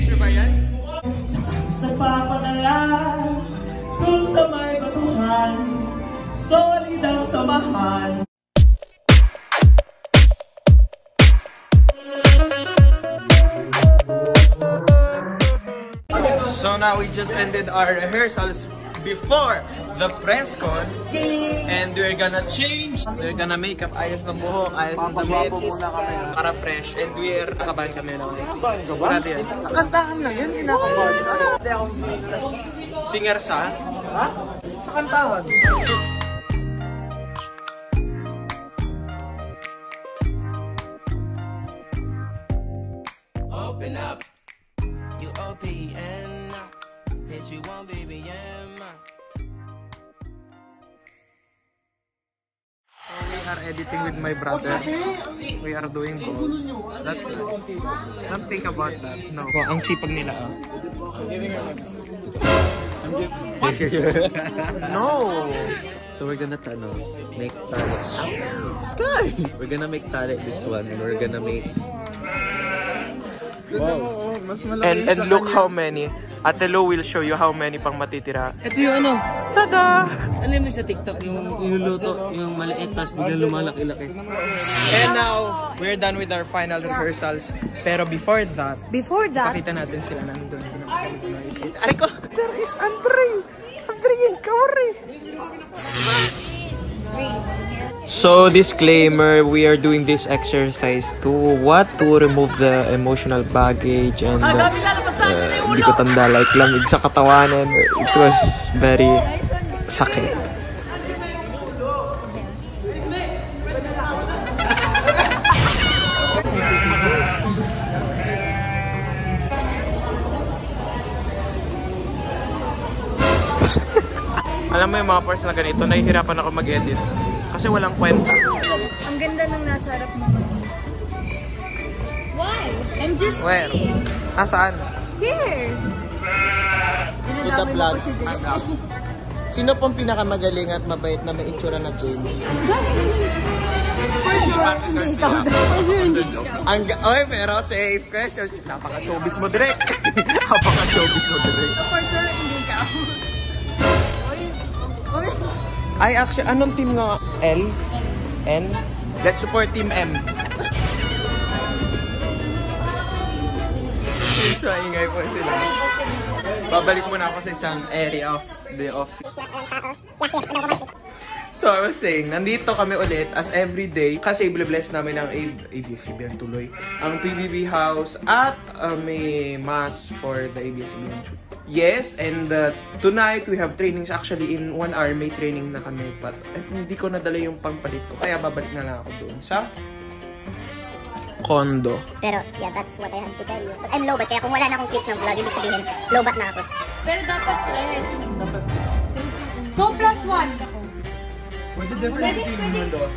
Picture ba yan? Sa papanalan, kung sa may batuhan, solid ang samahan. So now we just ended our rehearsals before the press con, and we're gonna change. We're gonna make up, ayos ng buhok, ayos ng damit, para fresh, and we're nakabahan kami na. Sigurado yan. Kantahan na yun, kinakabahan. Hindi akong Singer sa? Ha? Sa kantahan. Open up, you OPN, bitch you want baby We are editing with my brother. We are doing goals. That's nice. Don't think about that. No. Ang sipag nila. No. So we're gonna make talent. Sky! We're gonna make talent this one, and we're gonna make. Wow. And look how many. Ate Lo will show you how many pang matitira. Ito yung ano? Tada! Ano yung sa TikTok? Yung iluluto, yung maliit, tapos biglang lumalaki-laki. And now, we're done with our final rehearsals. Pero before that, pakita natin sila nandun. Ay ko, there is Andre! Andre yung Kauri! So, disclaimer, we are doing this exercise to remove the emotional baggage and hindi ko tanda, like lamig sa katawan, and it was very sakit. Alam mo yung mga parts na ganito, nahihirapan ako mag-edit. Kasi walang kwenta. Ang ganda ng nasa harap mo. Why? I'm just Where? Saan? here. To the vlog. Sino pong pinakamagaling at mabait na may itsura na James? For sure, hindi ikaw. For sure, hindi ikaw. Oy, pero safe question. Napaka-showbiz mo direct. Napaka-showbiz mo direct. For sure, hindi ikaw. Ay, actually, anong team nga? L? N? Let's support Team M. So, ingay po sila. Babalik muna ako sa isang area of the office. So, I was saying, nandito kami ulit as everyday kasi i-bless namin ang ABS-CBN tuloy. Ang PBB house at may mass for the ABS-CBN. Yes, and tonight we have trainings. Actually, in 1 hour may training na kami. But hindi ko nadala yung pampalit ko. Kaya babalik na lang ako doon sa condo. Pero, yeah, that's what I have to tell you. But I'm low-bat, kaya kung wala na akong clips ng vlog, ibig sabihin, low-bat na ako. Pero dapat yes. 2 plus 1. What's the difference between windows?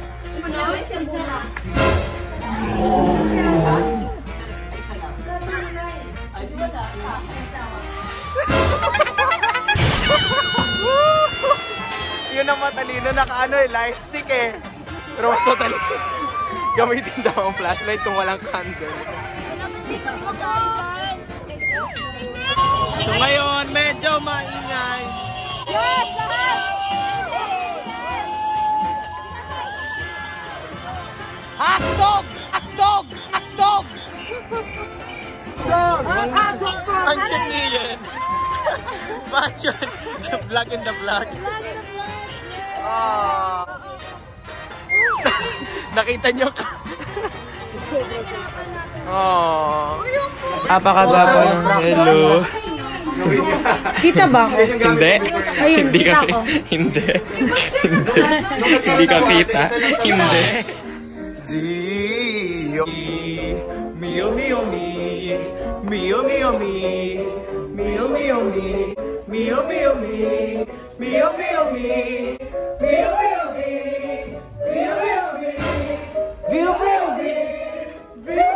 Yun ang matalino, naka-ano light stick eh. Pero mas matalino. Gamitin daw ang flashlight kung walang candle. So ngayon, medyo maingay. Yes! Lahat! Hotdog! Hotdog! Hotdog! Ang cute niyan. Batch yun. Vlog in the vlog. Nakita nyo ka. Apakagwapo ng hello. Kita ba ako? Hindi. Ayun, Hindi kita ka ako. Hindi. Hindi. Hindi ka kita. Hindi. Zio. Mio mio mi. Mio mio mi. Mio mio mi. Mio mio mi. Mio mio mi. Mio mio mi. Mio mio mi. Mio mio mi. Mio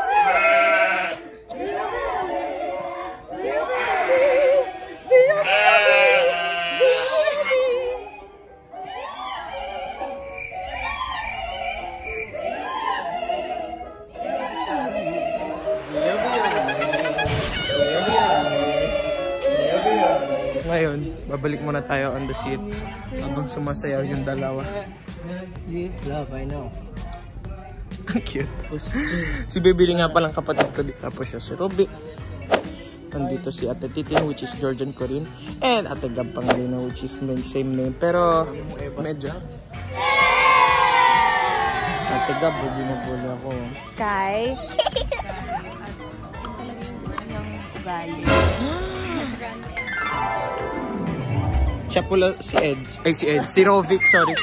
ngayon, babalik muna tayo on the seat habang sumasayaw yung dalawa. Love, I know. Ang cute. Si Bebili nga palang kapatid ko dito. Tapos siya si Ruby. Nandito si Ate Titin, which is Georgian Corinne. And Ate Gab Pangalina, which is same name. Pero medyo. Ate Gab, binabuli ako. Sky. Siya pula si Eds. Ay, si Eds. Si Rovic. Sorry.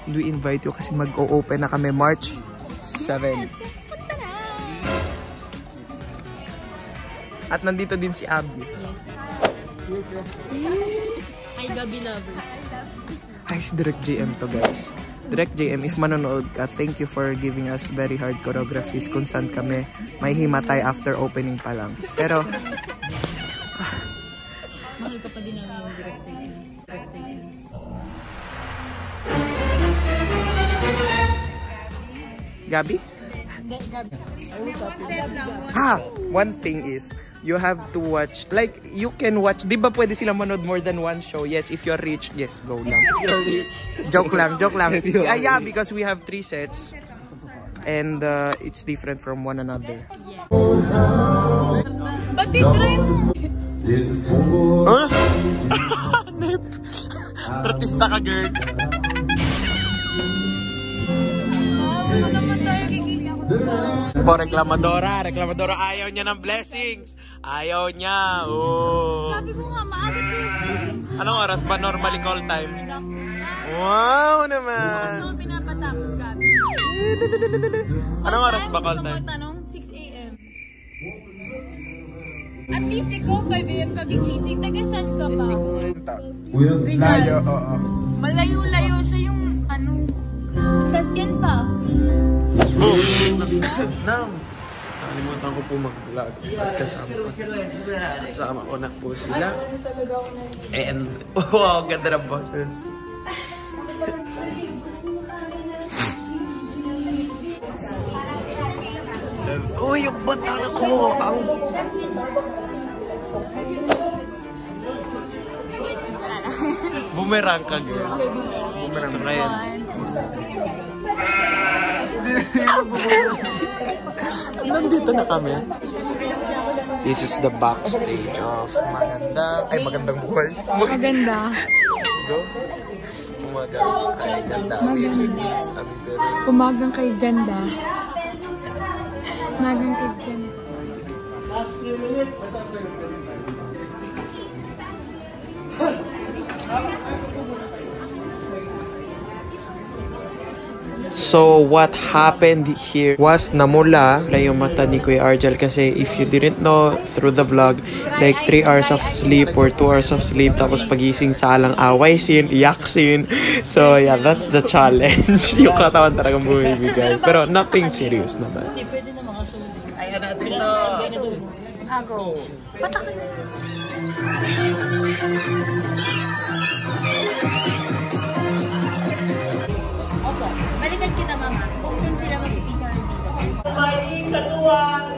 We invite you kasi mag-o-open na kami March 7. At nandito din si Abby. Hi, Gabi lovers. Ay, si Direct JM to, guys. Direct JM, if manonood ka, thank you for giving us very hard choreographies kung saan kami may himatay after opening pa lang. Pero, Mahal ka pa din namin yung direct taken. Gabi? One thing is, you have to watch, like, you can watch, di ba pwede sila manood more than one show? Yes, if you're rich, yes, go lang. Joke lang. Yeah, because we have 3 sets. And it's different from one another. Ba't titry mo? Huh? Nip! Artista ka, girl. Ano naman tayo gigising ko? Reklamadora, ayaw niya ng blessings. Ayaw niya. Oh. Sabi ko nga, maaga ko yung blessing. Anong oras ba normally call time? Wow naman. Gusto ko pinapatapos, Gabi. Anong oras ba call time? Tanong, 6 a.m. At least ikaw, 5 a.m. ka gigising. Taga saan ka ba? Layo, oo. Malayo-layo siya yung ano. Sasyan pa. Nakalimutan ko po mag-vlog at kasama ko na po sila. And, wow, ganda ng boses. Uy, yung bata ko! Ang... Bumerang ka, girl. Bumerang sa ngayon. Nandito na kami. This is the backstage of Magandang Buhay. Maganda. Go. Umagang kay ganda. Umagang kay ganda. So, what happened here was namula yung mata ni Kuya Argel kasi if you didn't know through the vlog, like 3 hours of sleep or 2 hours of sleep tapos pagising salang away scene, iyak scene. So, yeah, that's the challenge. Yung katawan talagang bumibigay. Pero nothing serious naman. Ayaw natin to. Ago. Patak. Opo, balikan kita mama. Kung doon sila mag-teacher dito. May katuwang,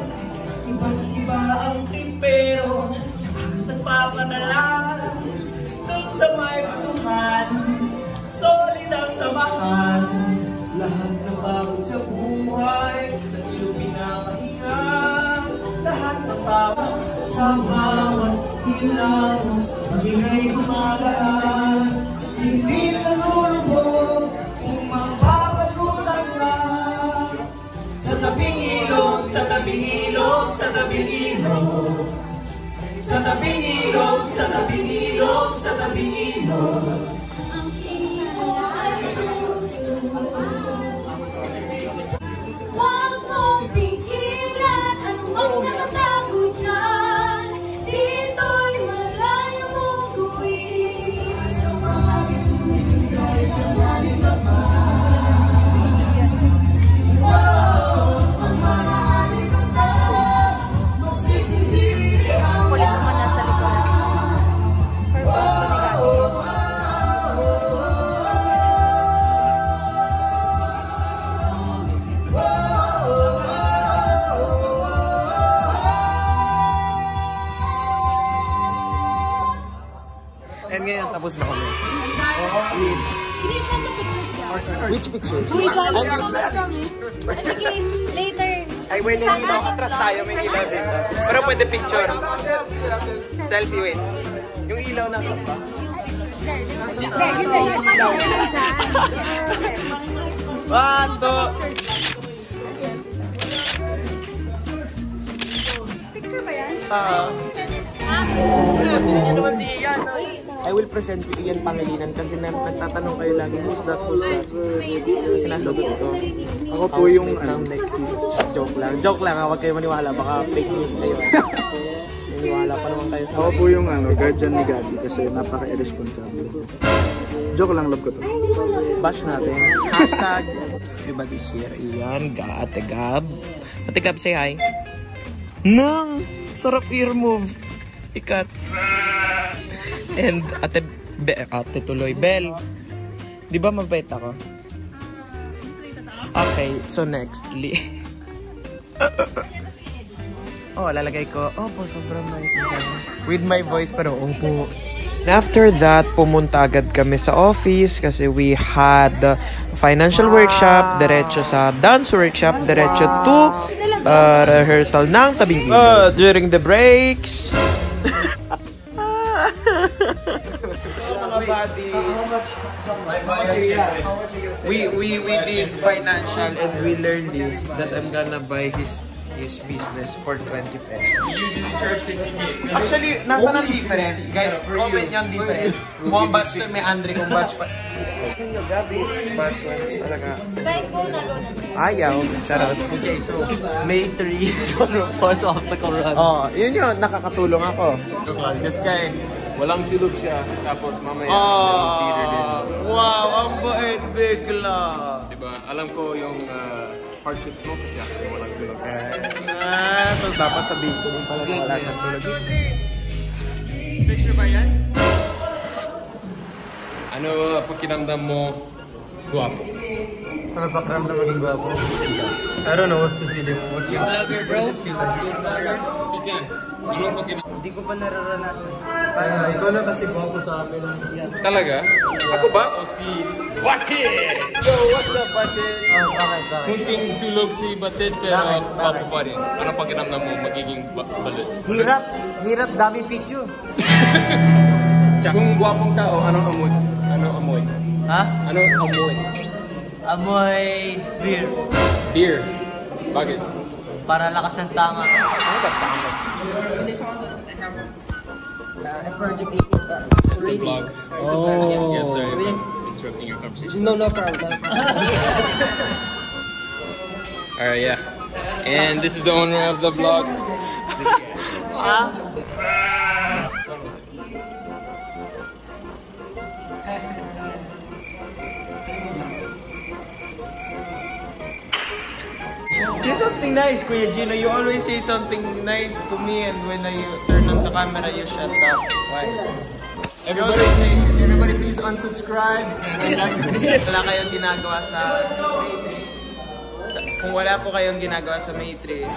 iba ang timpero, sa bagus nagpapadala, doon sa may batuhan, solid ang samahan, lahat ng pagod sa buhay, sa ilong pinapahinga, lahat ng pagod sa bawat hilamos, magingay gumagaan, hindi nalulubog, kung mapapagutan ka. Sa tabing ilog, sa tabing ilog, sa tabing ilog. Sa tabing ilog, sa tabing ilog, sa tabing ilog. Huwag mong pigilan ang mga nakatago dyan. Dito'y malayo mong gawin. Sa mga bibigay ka namin ba? Kulit naman nasa likod. ngayon, tapos na kami. Can you send the pictures down? Which pictures? Please, from it. Sige, later. Ay, wait, may ilaw. Atras tayo, may ilaw dito. Pero pwede picture. Selfie, wait. Yung ilaw na ba? One, two. Picture ba yan? I will present you Ian Pangilinan kasi nagtatanong kayo lagi, who's that? Kasi nasagot ko. Ako po yung next season. Joke lang, huwag kayo maniwala, baka fake news kayo. Maniwala pa naman kayo sa Ako po yung guardian ni Gabi kasi napaka-irresponsible. Joke lang, love ko to. Bash natin. Hashtag everybody's here. Iyan, Ate Gab. Ate Gab, say hi. Nang! Sarap ear move. Ikat. And Ate Tuloy. Bell. Di ba mabait ako? Okay, so nextly. Oh, lalagay ko. Opo, sobrang bait. With my voice, pero opo. After that, pumunta agad kami sa office kasi we had financial workshop, diretso sa dance workshop, diretso to rehearsal ng Tabing Ilog. During the breaks. Mga buddies, we did financial and we learned this that I'm gonna buy his business for 20 pesos. Actually, nasa ng difference? Guys, comment yung difference. Mukhang batch may Andre kung batch pa. Gabis, batch ones talaga. Guys, go na. Ayaw, shoutout. Okay, so, May 3. Force off sa Koran. Oh, yun yun, nakakatulong ako. This guy, walang tulog siya. Tapos mamaya, theater din. Wow, ang bait bigla. Diba? Alam ko yung hardships mo kasi ako yung walang tulog. So dapat sabihin ko din pala na wala siyang tulog. Picture ba yan? Ano pakiramdam mo guwapo? Ano pakiramdam maging guwapo? I don't know, what's the feeling mo? What's your vlogger, bro? Si Tian, ano pakiramdam? Hindi ko pa nararanasan. Ikaw na kasi guwapo sa amin. Talaga? Ako ba? O si Batit? Yo, what's up, Batit? Bakit? Kunting tulog si Batit pero guwapo pa rin. Ano pakiramdam mo magiging balit? Hirap, dami picture. Kung guwapong tao, anong amoy? Anong amoy? Ha? Anong amoy? Amoy beer. Beer. Bakit? Para lakas ng tanga. Ano ba tama? Project It's a vlog. Yeah, I'm sorry for interrupting your conversation. No problem. Alright, yeah. And this is the owner of the vlog. Say something nice, Kuya Gino. You always say something nice to me, and when I turn on the camera, you shut up. Why? Everybody please unsubscribe. Wala kayong ginagawa kung wala po kayong ginagawa sa May 3.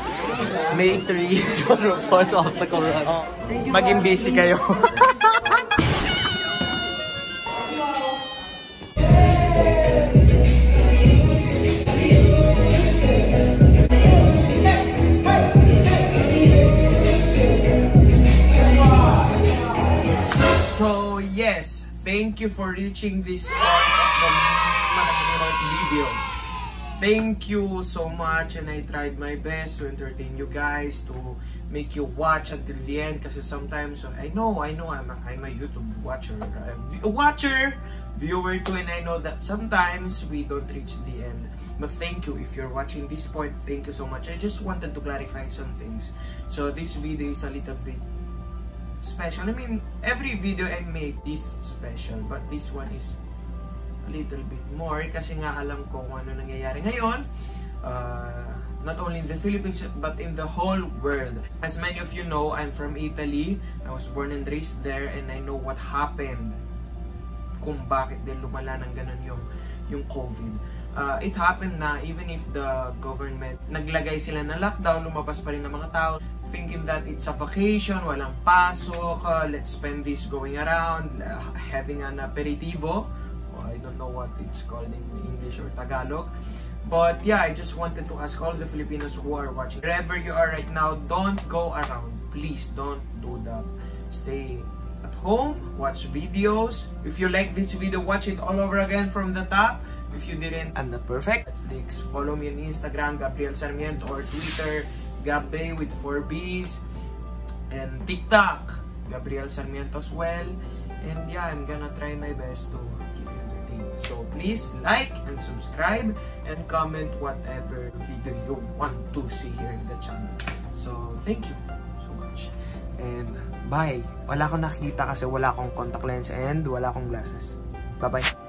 May 3. Force off sa Koran. Oh, maging busy kayo. So yes, thank you for reaching this part of the video. Thank you so much, and I tried my best to entertain you guys, to make you watch until the end. Kasi sometimes I know I'm a YouTube viewer too, and I know that sometimes we don't reach the end. But thank you if you're watching this point. Thank you so much. I just wanted to clarify some things. So this video is a little bit special. I mean, every video I make is special, but this one is a little bit more kasi nga alam ko kung ano nangyayari ngayon, not only in the Philippines but in the whole world. As many of you know, I'm from Italy. I was born and raised there, and I know what happened, kung bakit din lumala ng ganun yung COVID. It happened na even if the government naglagay sila ng lockdown, lumabas pa rin ng mga tao. thinking that it's a vacation, walang pasok, let's spend this going around, having an aperitivo. I don't know what it's called in English or Tagalog. But yeah, I just wanted to ask all the Filipinos who are watching, wherever you are right now, don't go around. Please don't do that. Stay at home, watch videos. If you like this video, watch it all over again from the top. If you didn't, I'm not perfect. Netflix, follow me on Instagram, Gabriel Sarmiento, or Twitter, Gabbe with 4 B's, and TikTok, Gabriel Sarmiento as well. And yeah, I'm gonna try my best to keep you entertained. So please like and subscribe and comment whatever video you want to see here in the channel. So thank you so much. And bye. Wala akong nakita kasi wala akong contact lens and wala akong glasses. Bye-bye.